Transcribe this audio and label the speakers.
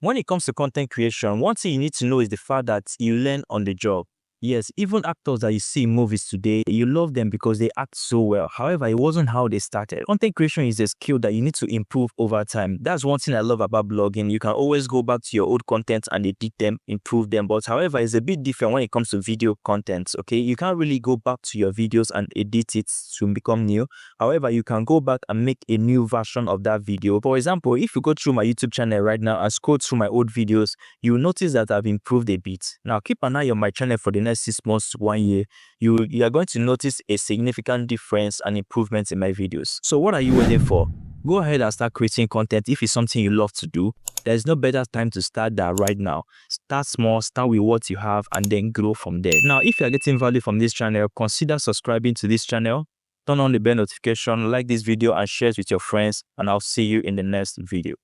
Speaker 1: When it comes to content creation, one thing you need to know is the fact that you learn on the job. Yes, even actors that you see in movies today, you love them because they act so well. However, it wasn't how they started. Content creation is a skill that you need to improve over time. That's one thing I love about blogging. You can always go back to your old content and edit them, improve them. But however, it's a bit different when it comes to video content, okay? You can't really go back to your videos and edit it to become new. However, you can go back and make a new version of that video. For example, if you go through my YouTube channel right now and scroll through my old videos, you will notice that I've improved a bit. Now, keep an eye on my channel for the next 6 months to 1 year. You are going to notice a significant difference and improvement in my videos. So what are you waiting for? Go ahead and start creating content if it's something you love to do. There's no better time to start that right now. Start small, start with what you have, and then grow from there. Now, if you're getting value from this channel, consider subscribing to this channel. Turn on the bell notification, like this video, and share it with your friends, and I'll see you in the next video.